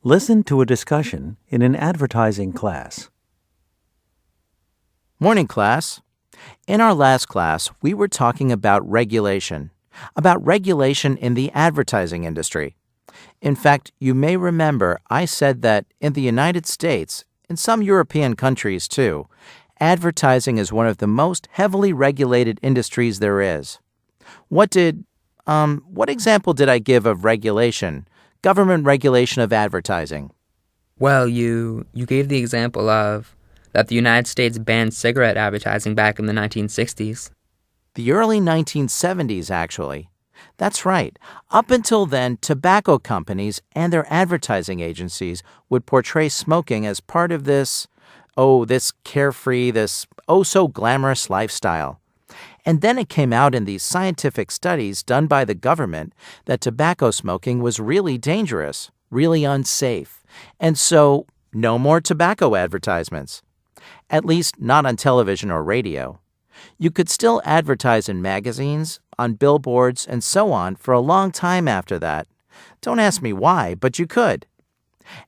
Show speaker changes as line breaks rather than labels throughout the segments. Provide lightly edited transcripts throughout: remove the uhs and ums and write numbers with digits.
Listen to a discussion in an advertising class.
Morning, class. In our last class, we were talking about regulation in the advertising industry. In fact, you may remember I said that in the United States, in some European countries too, advertising is one of the most heavily regulated industries there is. What example did I give of regulation, government regulation of advertising?
Well, you gave the example of that the United States banned cigarette advertising back in the 1960s.
The early 1970s, actually. That's right. Up until then, tobacco companies and their advertising agencies would portray smoking as part of this carefree, this so glamorous lifestyle. And then it came out in these scientific studies done by the government that tobacco smoking was really dangerous, really unsafe. And so, no more tobacco advertisements. At least not on television or radio. You could still advertise in magazines, on billboards, and so on for a long time after that. Don't ask me why, but you could.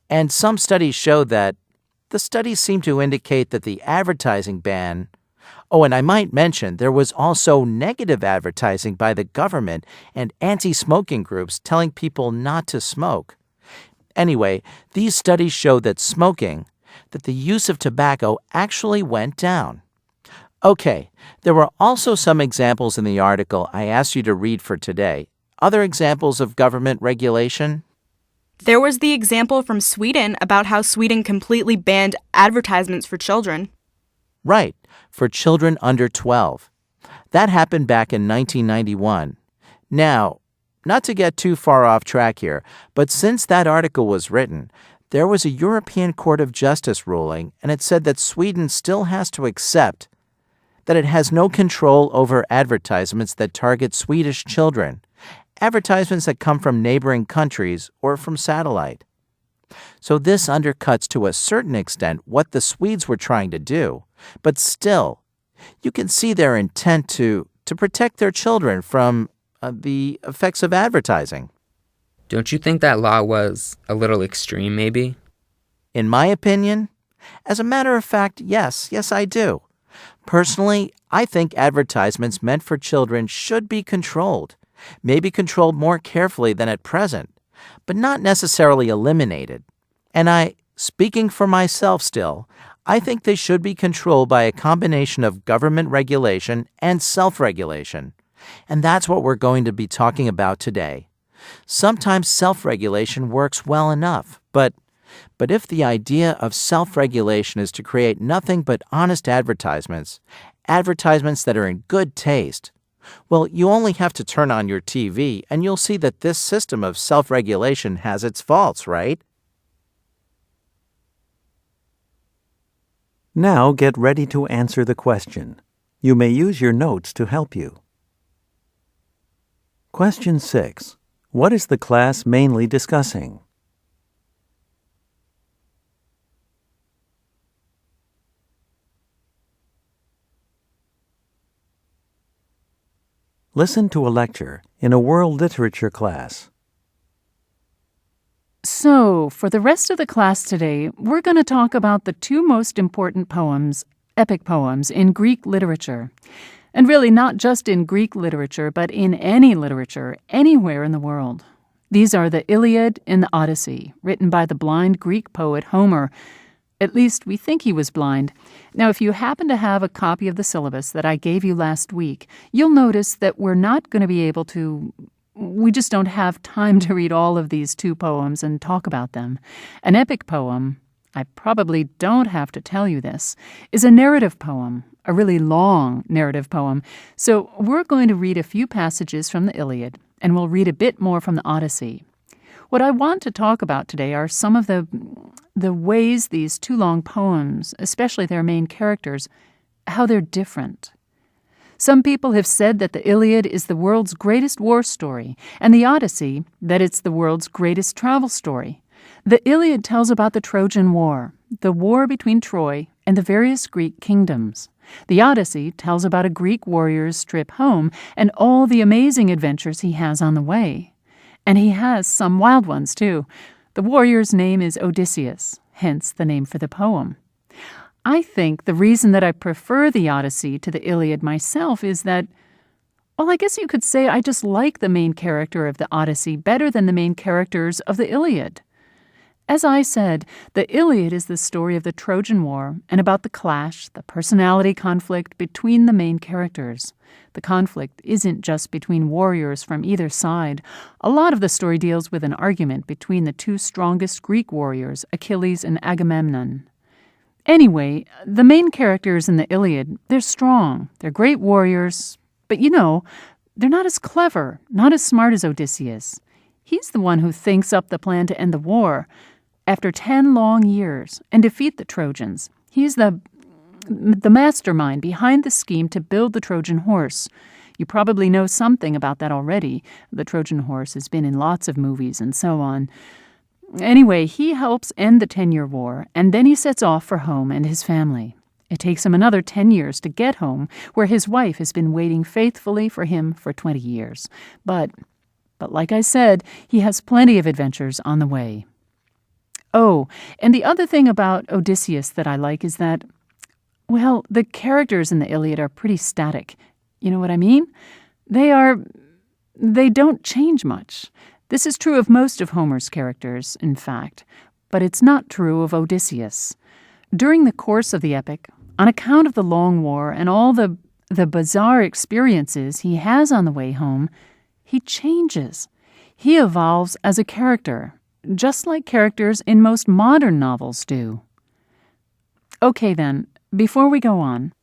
And some studies show that the studies seem to indicate that the advertising ban. Oh, and I might mention there was also negative advertising by the government and anti-smoking groups telling people not to smoke. Anyway, these studies show that that the use of tobacco actually went down. Okay, there were also some examples in the article I asked you to read for today. Other examples of government regulation?
There was the example from Sweden about how Sweden completely banned advertisements for children.
Right, for children under 12. That happened back in 1991. Now, not to get too far off track here, but since that article was written, there was a European Court of Justice ruling, and it said that Sweden still has to accept that it has no control over advertisements that target Swedish children, advertisements that come from neighboring countries or from satellite. So this undercuts to a certain extent what the Swedes were trying to do, but still, you can see their intent to protect their children from the effects of advertising.
Don't you think that law was a little extreme, maybe?
In my opinion, as a matter of fact, yes, I do. Personally, I think advertisements meant for children should be controlled, maybe controlled more carefully than at present, but not necessarily eliminated. And speaking for myself still, I think they should be controlled by a combination of government regulation and self-regulation. And that's what we're going to be talking about today. Sometimes self-regulation works well enough, but if the idea of self-regulation is to create nothing but honest advertisements that are in good taste, well, you only have to turn on your TV and you'll see that this system of self-regulation has its faults, right?
Now get ready to answer the question. You may use your notes to help you. Question 6. What is the class mainly discussing? Listen to a lecture in a world literature class.
So, for the rest of the class today, we're going to talk about the two most important poems, epic poems, in Greek literature. And really not just in Greek literature, but in any literature, anywhere in the world. These are the Iliad and the Odyssey, written by the blind Greek poet Homer. At least we think he was blind. Now, if you happen to have a copy of the syllabus that I gave you last week, you'll notice that we're not going to be able to. We just don't have time to read all of these two poems and talk about them. An epic poem, I probably don't have to tell you this, is a narrative poem, a really long narrative poem. So we're going to read a few passages from the Iliad, and we'll read a bit more from the Odyssey. What I want to talk about today are some of the ways these two long poems, especially their main characters, how they're different. Some people have said that the Iliad is the world's greatest war story, and the Odyssey that it's the world's greatest travel story. The Iliad tells about the Trojan War, the war between Troy and the various Greek kingdoms. The Odyssey tells about a Greek warrior's trip home and all the amazing adventures he has on the way. And he has some wild ones, too. The warrior's name is Odysseus, hence the name for the poem. I think the reason that I prefer the Odyssey to the Iliad myself is that, well, I guess you could say I just like the main character of the Odyssey better than the main characters of the Iliad. As I said, the Iliad is the story of the Trojan War and about the clash, the personality conflict between the main characters. The conflict isn't just between warriors from either side. A lot of the story deals with an argument between the two strongest Greek warriors, Achilles and Agamemnon. Anyway, the main characters in the Iliad, they're strong, they're great warriors, but they're not as clever, not as smart as Odysseus. He's the one who thinks up the plan to end the war after 10 long years and defeat the Trojans. He's the mastermind behind the scheme to build the Trojan horse. You probably know something about that already. The Trojan horse has been in lots of movies and so on. Anyway, he helps end the 10-year war, and then he sets off for home and his family. It takes him another 10 years to get home, where his wife has been waiting faithfully for him for 20 years. But like I said, he has plenty of adventures on the way. Oh, and the other thing about Odysseus that I like is that, well, the characters in the Iliad are pretty static. You know what I mean? They don't change much. This is true of most of Homer's characters, in fact, but it's not true of Odysseus. During the course of the epic, on account of the long war and all the bizarre experiences he has on the way home, he changes. He evolves as a character, just like characters in most modern novels do. Okay then, before we go on,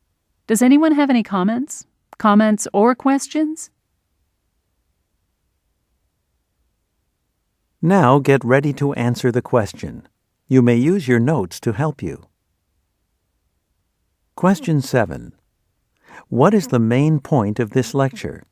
does anyone have any comments? Comments or questions?
Now get ready to answer the question. You may use your notes to help you. Question 7. What is the main point of this lecture?